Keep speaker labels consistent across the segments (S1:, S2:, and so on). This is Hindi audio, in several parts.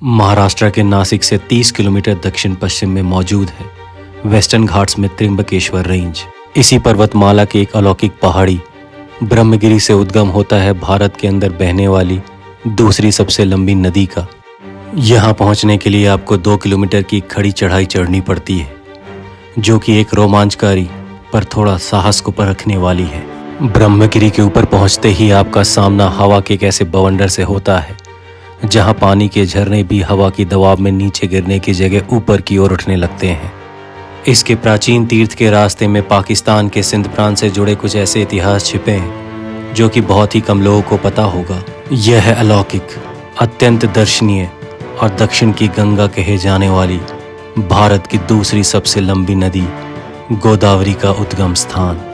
S1: महाराष्ट्र के नासिक से 30 किलोमीटर दक्षिण पश्चिम में मौजूद है वेस्टर्न घाट्स में त्र्यंबकेश्वर रेंज। इसी पर्वतमाला की एक अलौकिक पहाड़ी ब्रह्मगिरी से उद्गम होता है भारत के अंदर बहने वाली दूसरी सबसे लंबी नदी का। यहाँ पहुँचने के लिए आपको 2 किलोमीटर की खड़ी चढ़ाई चढ़नी पड़ती है, जो कि एक रोमांचकारी पर थोड़ा साहस को परखने वाली है। ब्रह्मगिरी के ऊपर पहुँचते ही आपका सामना हवा के एक ऐसे बवंडर से होता है जहाँ पानी के झरने भी हवा की दबाव में नीचे गिरने की जगह ऊपर की ओर उठने लगते हैं। इसके प्राचीन तीर्थ के रास्ते में पाकिस्तान के सिंध प्रांत से जुड़े कुछ ऐसे इतिहास छिपे हैं जो कि बहुत ही कम लोगों को पता होगा। यह है अलौकिक, अत्यंत दर्शनीय और दक्षिण की गंगा कहे जाने वाली भारत की दूसरी सबसे लंबी नदी गोदावरी का उद्गम स्थान।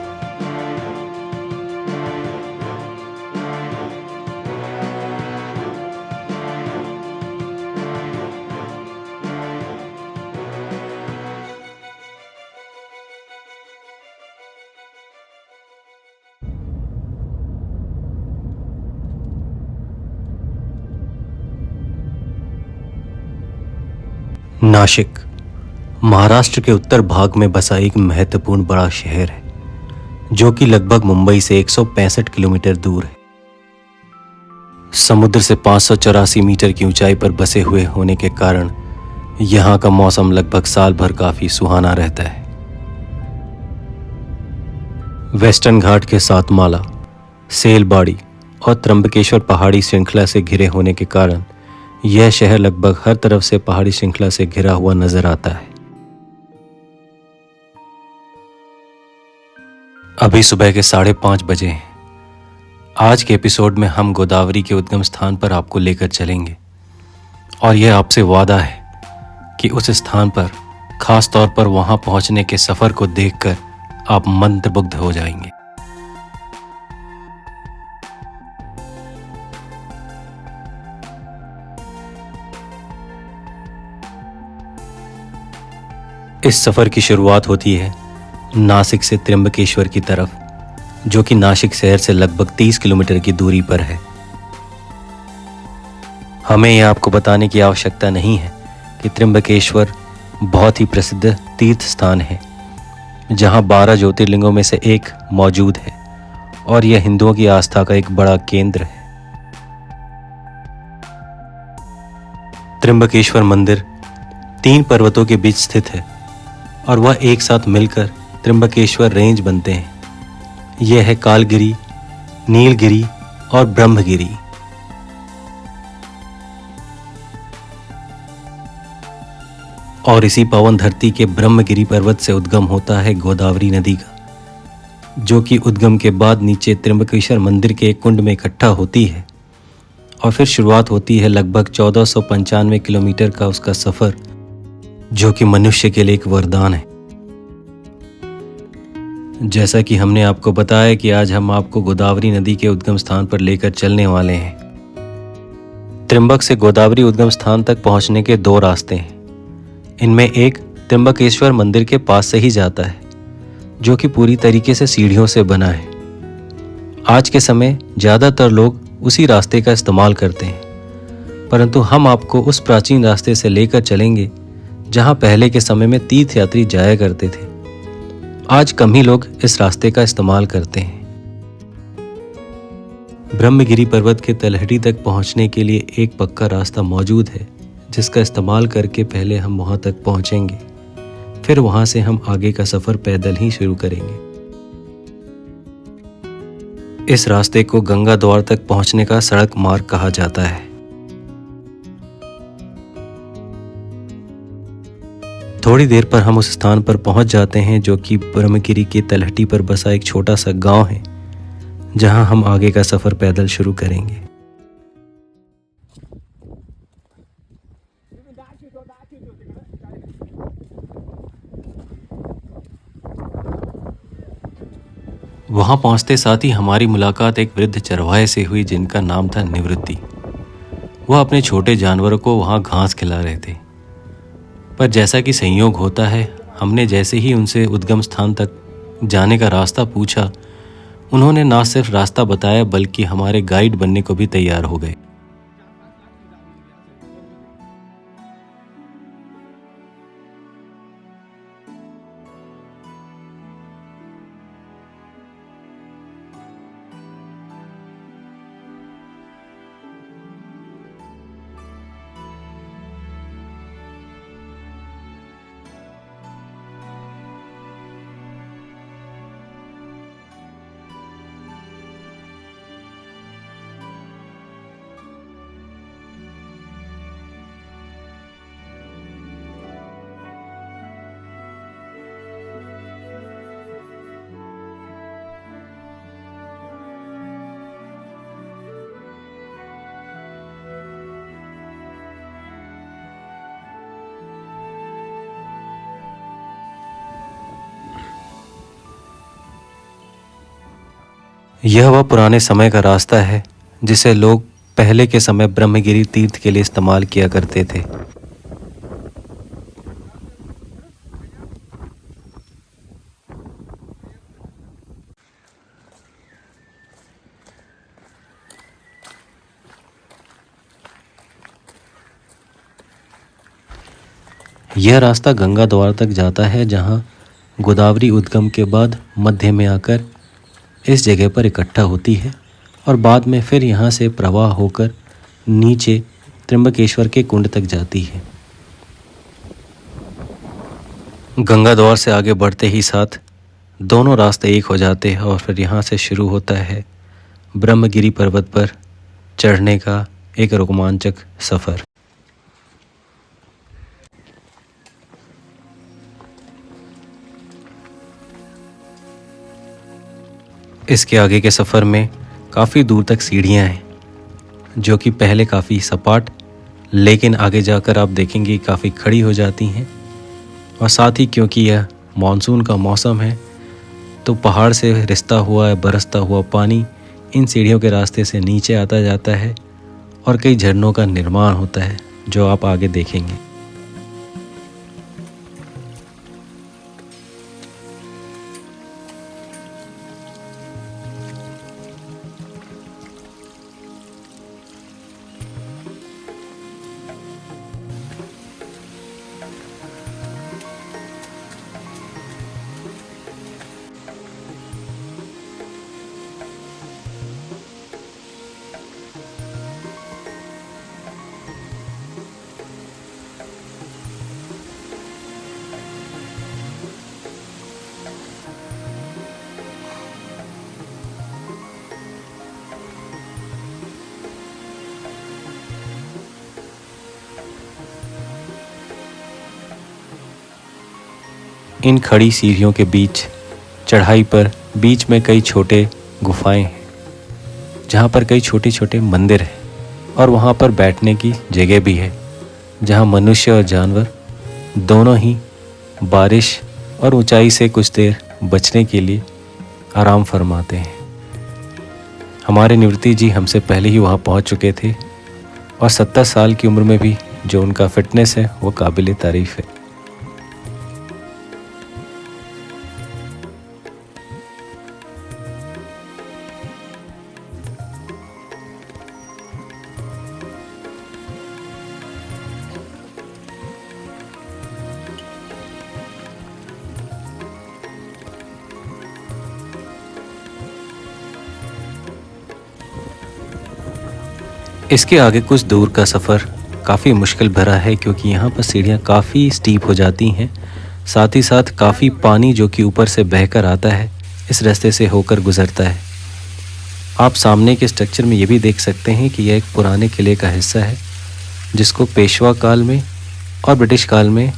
S1: नाशिक महाराष्ट्र के उत्तर भाग में बसा एक महत्वपूर्ण बड़ा शहर है, जो कि लगभग मुंबई से 165 किलोमीटर दूर है। समुद्र से 584 मीटर की ऊंचाई पर बसे हुए होने के कारण यहाँ का मौसम लगभग साल भर काफी सुहाना रहता है। वेस्टर्न घाट के सातमाला, सेलबाड़ी और त्र्यंबकेश्वर पहाड़ी श्रृंखला से घिरे होने के कारण यह शहर लगभग हर तरफ से पहाड़ी श्रृंखला से घिरा हुआ नजर आता है। अभी सुबह के 5:30 बजे हैं। आज के एपिसोड में हम गोदावरी के उद्गम स्थान पर आपको लेकर चलेंगे और यह आपसे वादा है कि उस स्थान पर खास तौर पर वहां पहुंचने के सफर को देखकर आप मंत्रमुग्ध हो जाएंगे। इस सफर की शुरुआत होती है नासिक से त्र्यंबकेश्वर की तरफ, जो कि नासिक शहर से लगभग 30 किलोमीटर की दूरी पर है। हमें यह आपको बताने की आवश्यकता नहीं है कि त्र्यंबकेश्वर बहुत ही प्रसिद्ध तीर्थ स्थान है, जहां 12 ज्योतिर्लिंगों में से एक मौजूद है और यह हिंदुओं की आस्था का एक बड़ा केंद्र है। त्र्यंबकेश्वर मंदिर 3 पर्वतों के बीच स्थित है और वह एक साथ मिलकर त्र्यंबकेश्वर रेंज बनते हैं। यह है कालगिरी, नीलगिरी और ब्रह्मगिरी। और इसी पावन धरती के ब्रह्मगिरी पर्वत से उद्गम होता है गोदावरी नदी का, जो कि उद्गम के बाद नीचे त्र्यंबकेश्वर मंदिर के एक कुंड में इकट्ठा होती है और फिर शुरुआत होती है लगभग 1495 किलोमीटर का उसका सफर, जो कि मनुष्य के लिए एक वरदान है। जैसा कि हमने आपको बताया कि आज हम आपको गोदावरी नदी के उद्गम स्थान पर लेकर चलने वाले हैं। त्र्यंबक से गोदावरी उद्गम स्थान तक पहुंचने के 2 रास्ते हैं। इनमें एक त्र्यंबकेश्वर मंदिर के पास से ही जाता है, जो कि पूरी तरीके से सीढ़ियों से बना है। आज के समय ज्यादातर लोग उसी रास्ते का इस्तेमाल करते हैं, परंतु हम आपको उस प्राचीन रास्ते से लेकर चलेंगे जहां पहले के समय में तीर्थयात्री जाया करते थे। आज कम ही लोग इस रास्ते का इस्तेमाल करते हैं। ब्रह्मगिरी पर्वत के तलहटी तक पहुंचने के लिए एक पक्का रास्ता मौजूद है, जिसका इस्तेमाल करके पहले हम वहां तक पहुंचेंगे, फिर वहां से हम आगे का सफर पैदल ही शुरू करेंगे। इस रास्ते को गंगा द्वार तक पहुंचने का सड़क मार्ग कहा जाता है। थोड़ी देर पर हम उस स्थान पर पहुंच जाते हैं, जो कि ब्रह्मगिरी की तलहटी पर बसा एक छोटा सा गांव है, जहां हम आगे का सफर पैदल शुरू करेंगे। वहां पहुंचते साथ ही हमारी मुलाकात एक वृद्ध चरवाहे से हुई, जिनका नाम था निवृत्ति। वह अपने छोटे जानवरों को वहां घास खिला रहे थे, पर जैसा कि संयोग होता है, हमने जैसे ही उनसे उद्गम स्थान तक जाने का रास्ता पूछा, उन्होंने ना सिर्फ रास्ता बताया बल्कि हमारे गाइड बनने को भी तैयार हो गए। यह वह पुराने समय का रास्ता है जिसे लोग पहले के समय ब्रह्मगिरी तीर्थ के लिए इस्तेमाल किया करते थे। यह रास्ता गंगा द्वार तक जाता है, जहाँ गोदावरी उद्गम के बाद मध्य में आकर इस जगह पर इकट्ठा होती है और बाद में फिर यहाँ से प्रवाह होकर नीचे त्र्यंबकेश्वर के कुंड तक जाती है। गंगा द्वार से आगे बढ़ते ही साथ दोनों रास्ते एक हो जाते हैं और फिर यहाँ से शुरू होता है ब्रह्मगिरी पर्वत पर चढ़ने का एक रोमांचक सफ़र। इसके आगे के सफ़र में काफ़ी दूर तक सीढ़ियाँ हैं, जो कि पहले काफ़ी सपाट, लेकिन आगे जाकर आप देखेंगे काफ़ी खड़ी हो जाती हैं। और साथ ही क्योंकि यह मानसून का मौसम है, तो पहाड़ से रिसता हुआ बरसता हुआ पानी इन सीढ़ियों के रास्ते से नीचे आता जाता है और कई झरनों का निर्माण होता है, जो आप आगे देखेंगे। इन खड़ी सीढ़ियों के बीच चढ़ाई पर बीच में कई छोटे गुफाएं हैं, जहाँ पर कई छोटे छोटे मंदिर हैं और वहाँ पर बैठने की जगह भी है, जहाँ मनुष्य और जानवर दोनों ही बारिश और ऊंचाई से कुछ देर बचने के लिए आराम फरमाते हैं। हमारे निवृत्ति जी हमसे पहले ही वहाँ पहुँच चुके थे और 70 साल की उम्र में भी जो उनका फिटनेस है वो काबिल तारीफ है। इसके आगे कुछ दूर का सफ़र काफ़ी मुश्किल भरा है, क्योंकि यहाँ पर सीढ़ियाँ काफ़ी स्टीप हो जाती हैं। साथ ही साथ काफ़ी पानी जो कि ऊपर से बहकर आता है इस रास्ते से होकर गुज़रता है। आप सामने के स्ट्रक्चर में ये भी देख सकते हैं कि यह एक पुराने किले का हिस्सा है, जिसको पेशवा काल में और ब्रिटिश काल में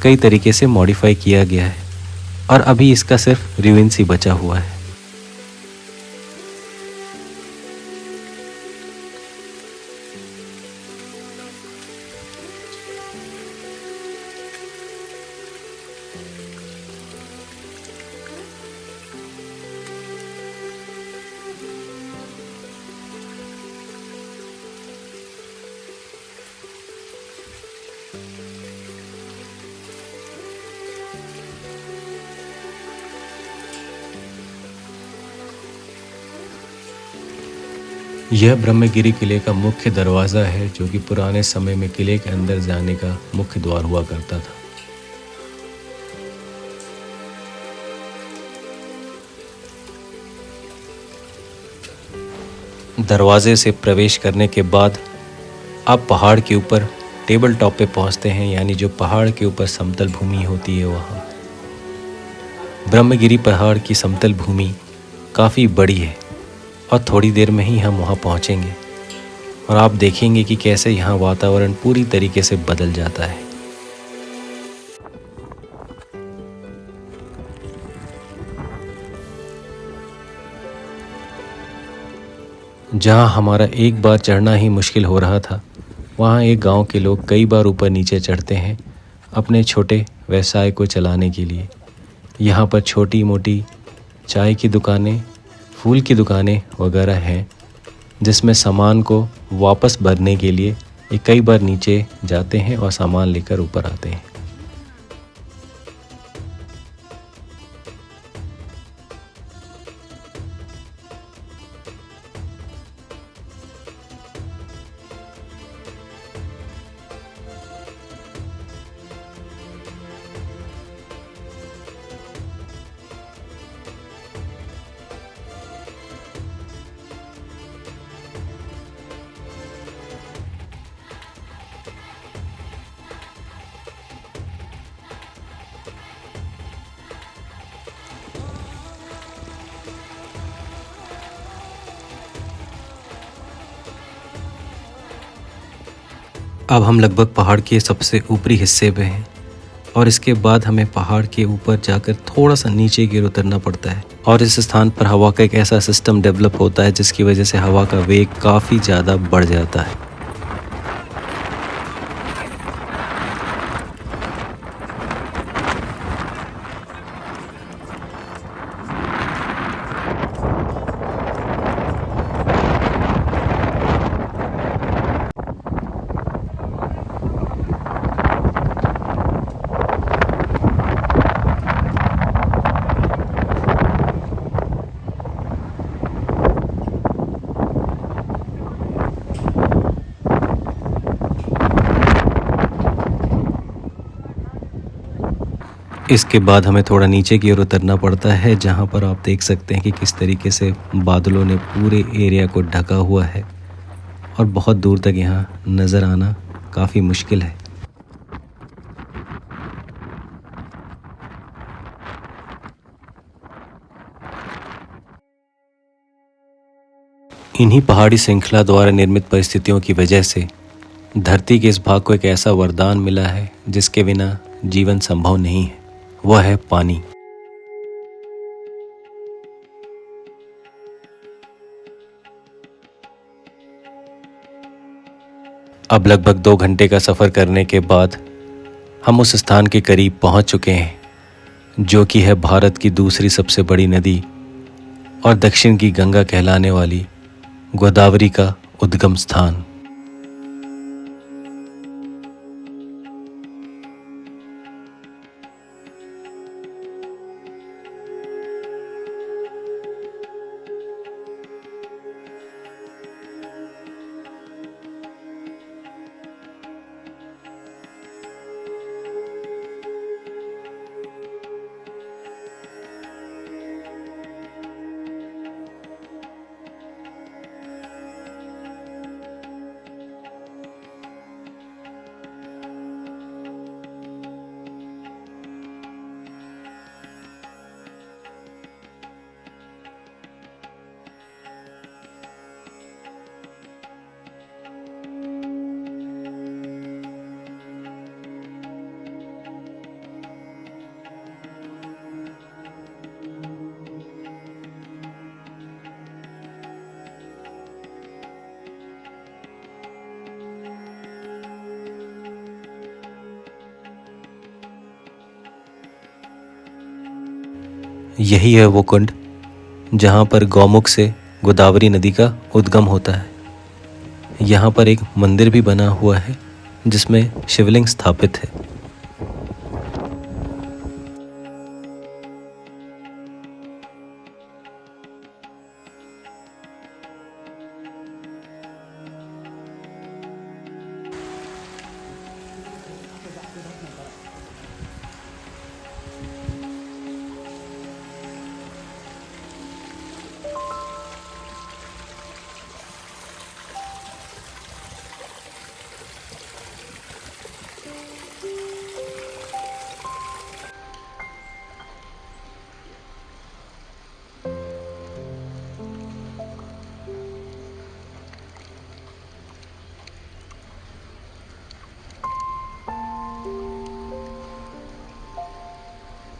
S1: कई तरीके से मॉडिफाई किया गया है और अभी इसका सिर्फ रुइंस ही बचा हुआ है। यह ब्रह्मगिरी किले का मुख्य दरवाज़ा है, जो कि पुराने समय में किले के अंदर जाने का मुख्य द्वार हुआ करता था। दरवाजे से प्रवेश करने के बाद आप पहाड़ के ऊपर टेबल टॉप पे पहुंचते हैं, यानी जो पहाड़ के ऊपर समतल भूमि होती है वहाँ। ब्रह्मगिरी पहाड़ की समतल भूमि काफ़ी बड़ी है और थोड़ी देर में ही हम वहाँ पहुँचेंगे और आप देखेंगे कि कैसे यहाँ वातावरण पूरी तरीके से बदल जाता है। जहाँ हमारा एक बार चढ़ना ही मुश्किल हो रहा था, वहाँ एक गांव के लोग कई बार ऊपर नीचे चढ़ते हैं अपने छोटे व्यवसाय को चलाने के लिए। यहाँ पर छोटी मोटी चाय की दुकानें, फूल की दुकानें वगैरह हैं जिसमें सामान को वापस भरने के लिए ये कई बार नीचे जाते हैं और सामान लेकर ऊपर आते हैं। अब हम लगभग पहाड़ के सबसे ऊपरी हिस्से पे हैं और इसके बाद हमें पहाड़ के ऊपर जाकर थोड़ा सा नीचे गिर उतरना पड़ता है और इस स्थान पर हवा का एक ऐसा सिस्टम डेवलप होता है जिसकी वजह से हवा का वेग काफ़ी ज़्यादा बढ़ जाता है। इसके बाद हमें थोड़ा नीचे की ओर उतरना पड़ता है जहाँ पर आप देख सकते हैं कि किस तरीके से बादलों ने पूरे एरिया को ढका हुआ है और बहुत दूर तक यहाँ नज़र आना काफ़ी मुश्किल है। इन्हीं पहाड़ी श्रृंखला द्वारा निर्मित परिस्थितियों की वजह से धरती के इस भाग को एक ऐसा वरदान मिला है जिसके बिना जीवन संभव नहीं है, वह है पानी। अब लगभग 2 घंटे का सफ़र करने के बाद हम उस स्थान के करीब पहुंच चुके हैं जो कि है भारत की दूसरी सबसे बड़ी नदी और दक्षिण की गंगा कहलाने वाली गोदावरी का उद्गम स्थान। यही है वो कुंड जहाँ पर गौमुख से गोदावरी नदी का उद्गम होता है। यहाँ पर एक मंदिर भी बना हुआ है जिसमें शिवलिंग स्थापित है।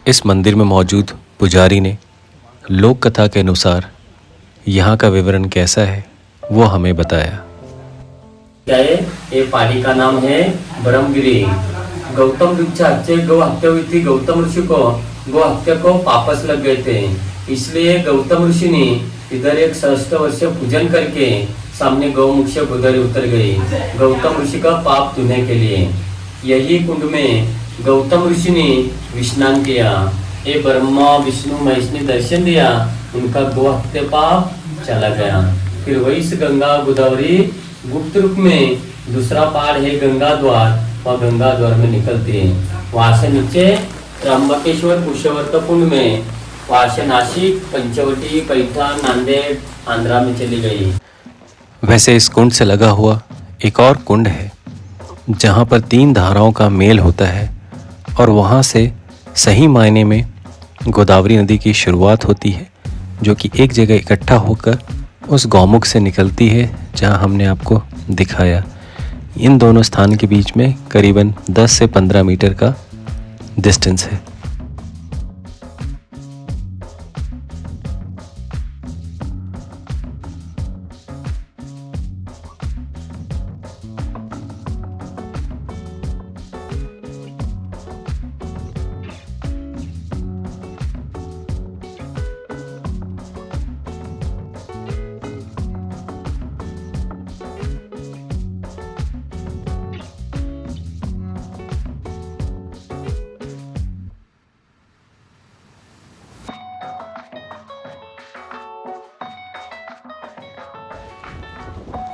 S1: इस मंदिर में मौजूद पुजारी ने लोक कथा के अनुसार यहाँ का विवरण कैसा है वो हमें बताया।
S2: क्या है ये पहाड़ी का नाम है ब्रह्मगिरी। गौतम ऋषि से गौ हत्या हुई थी। गौतम ऋषि को गौ हत्या को पापस लग गए थे, इसलिए गौतम ऋषि ने इधर एक सहस्त्र वर्ष पूजन करके सामने गौमुख से उधर उतर गई गौतम ऋषि का पाप धुलने के लिए। यही कुंड में गौतम ऋषि ने विस्नान किया। ये ब्रह्मा विष्णु महेश ने दर्शन दिया, उनका गो हत्या पाप चला गया। फिर वही से गंगा गोदावरी गुप्त रूप में दूसरा पहाड़ है गंगा द्वार, वह गंगा द्वार में निकलती है। वहां से नीचे त्र्यंबकेश्वर कुशवर्त कुंड में, वहां से नासिक पंचवटी पैठा नांदेड़ आंध्रा में चली गई।
S1: वैसे इस कुंड से लगा हुआ एक और कुंड है जहाँ पर 3 धाराओं का मेल होता है और वहाँ से सही मायने में गोदावरी नदी की शुरुआत होती है, जो कि एक जगह इकट्ठा होकर उस गौमुख से निकलती है जहाँ हमने आपको दिखाया। इन दोनों स्थान के बीच में करीबन 10 से 15 मीटर का डिस्टेंस है।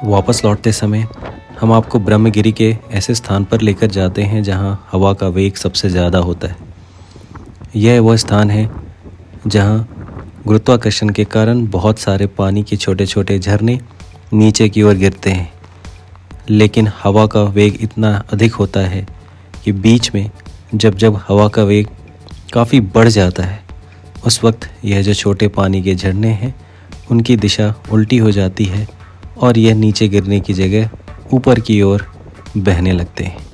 S1: वापस लौटते समय हम आपको ब्रह्मगिरी के ऐसे स्थान पर लेकर जाते हैं जहां हवा का वेग सबसे ज़्यादा होता है। यह वह स्थान है जहां गुरुत्वाकर्षण के कारण बहुत सारे पानी के छोटे छोटे झरने नीचे की ओर गिरते हैं, लेकिन हवा का वेग इतना अधिक होता है कि बीच में जब हवा का वेग काफ़ी बढ़ जाता है, उस वक्त यह जो छोटे पानी के झरने हैं उनकी दिशा उल्टी हो जाती है और यह नीचे गिरने की जगह ऊपर की ओर बहने लगते हैं।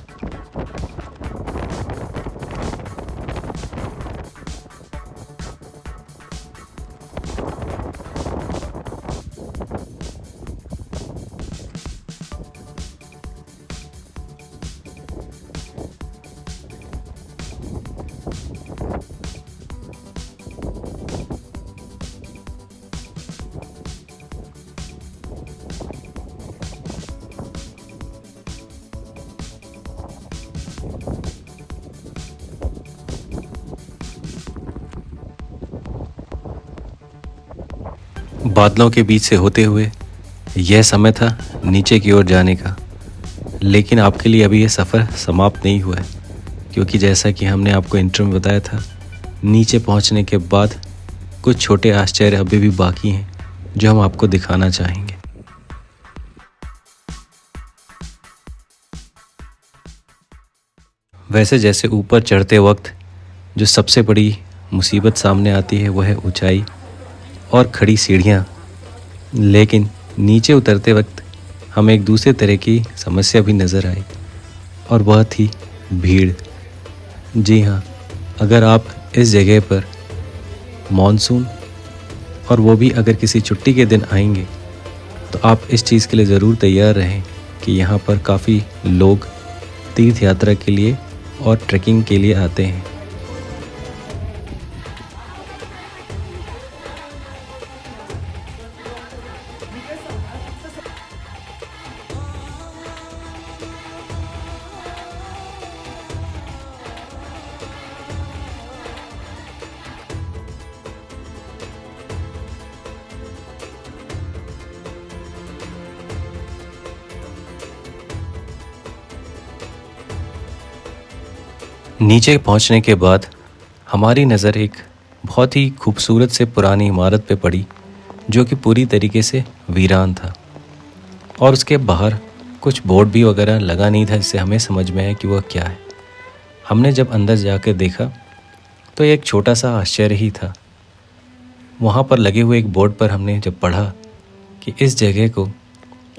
S1: बादलों के बीच से होते हुए यह समय था नीचे की ओर जाने का, लेकिन आपके लिए अभी यह सफ़र समाप्त नहीं हुआ है, क्योंकि जैसा कि हमने आपको इंट्रो में बताया था, नीचे पहुंचने के बाद कुछ छोटे आश्चर्य अभी भी बाकी हैं जो हम आपको दिखाना चाहेंगे। वैसे जैसे ऊपर चढ़ते वक्त जो सबसे बड़ी मुसीबत सामने आती है वह है ऊंचाई और खड़ी सीढ़ियाँ, लेकिन नीचे उतरते वक्त हमें एक दूसरे तरह की समस्या भी नज़र आई और वह थी भीड़। जी हाँ, अगर आप इस जगह पर मॉनसून और वो भी अगर किसी छुट्टी के दिन आएंगे तो आप इस चीज़ के लिए ज़रूर तैयार रहें कि यहाँ पर काफ़ी लोग तीर्थ यात्रा के लिए और ट्रैकिंग के लिए आते हैं। नीचे पहुंचने के बाद हमारी नज़र एक बहुत ही खूबसूरत से पुरानी इमारत पे पड़ी, जो कि पूरी तरीके से वीरान था और उसके बाहर कुछ बोर्ड भी वगैरह लगा नहीं था जिससे हमें समझ में आया कि वह क्या है। हमने जब अंदर जाकर देखा तो एक छोटा सा आश्चर्य ही था। वहाँ पर लगे हुए एक बोर्ड पर हमने जब पढ़ा कि इस जगह को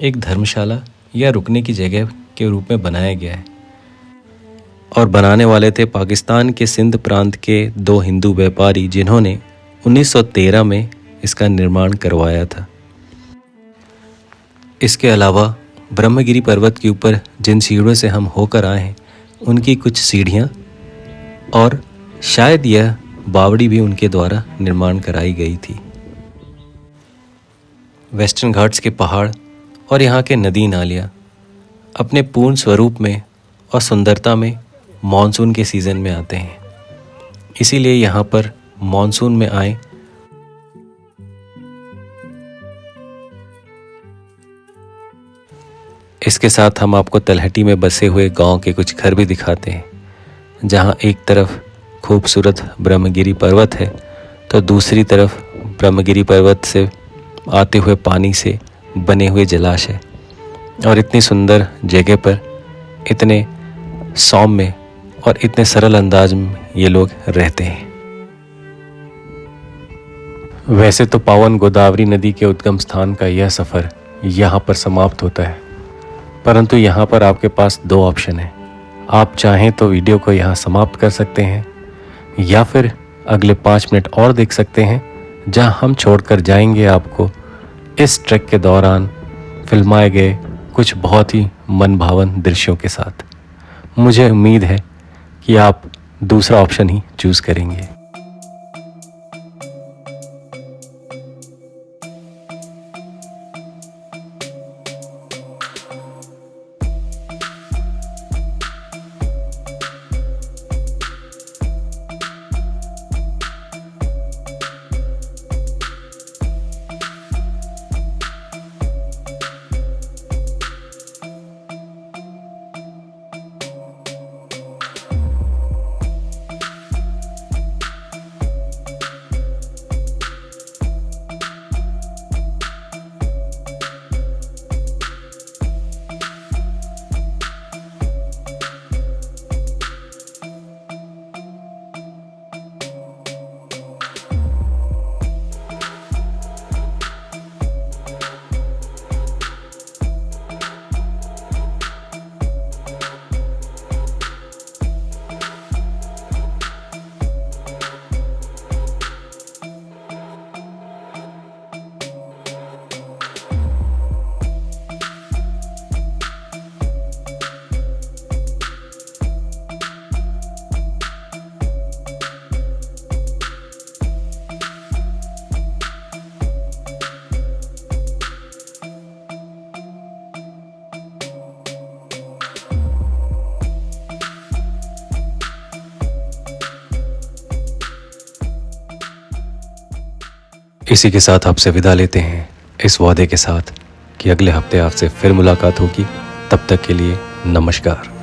S1: एक धर्मशाला या रुकने की जगह के रूप में बनाया गया है और बनाने वाले थे पाकिस्तान के सिंध प्रांत के 2 हिंदू व्यापारी, जिन्होंने 1913 में इसका निर्माण करवाया था। इसके अलावा ब्रह्मगिरी पर्वत के ऊपर जिन सीढ़ियों से हम होकर आए हैं उनकी कुछ सीढ़ियाँ और शायद यह बावड़ी भी उनके द्वारा निर्माण कराई गई थी। वेस्टर्न घाट्स के पहाड़ और यहाँ के नदी नालियाँ अपने पूर्ण स्वरूप में और सुंदरता में मॉनसून के सीज़न में आते हैं। इसीलिए यहाँ पर मॉनसून में आए इसके साथ हम आपको तलहटी में बसे हुए गांव के कुछ घर भी दिखाते हैं, जहाँ एक तरफ खूबसूरत ब्रह्मगिरी पर्वत है तो दूसरी तरफ ब्रह्मगिरी पर्वत से आते हुए पानी से बने हुए जलाशय। और इतनी सुंदर जगह पर इतने सौम्य और इतने सरल अंदाज में ये लोग रहते हैं। वैसे तो पावन गोदावरी नदी के उद्गम स्थान का यह सफ़र यहाँ पर समाप्त होता है, परंतु यहाँ पर आपके पास दो ऑप्शन हैं। आप चाहें तो वीडियो को यहाँ समाप्त कर सकते हैं या फिर अगले 5 मिनट और देख सकते हैं, जहाँ हम छोड़कर जाएंगे आपको इस ट्रैक के दौरान फिल्माए गए कुछ बहुत ही मनभावन दृश्यों के साथ। मुझे उम्मीद है कि आप दूसरा ऑप्शन ही चूज़ करेंगे। इसी के साथ आपसे विदा लेते हैं, इस वादे के साथ कि अगले हफ्ते आपसे फिर मुलाकात होगी। तब तक के लिए नमस्कार।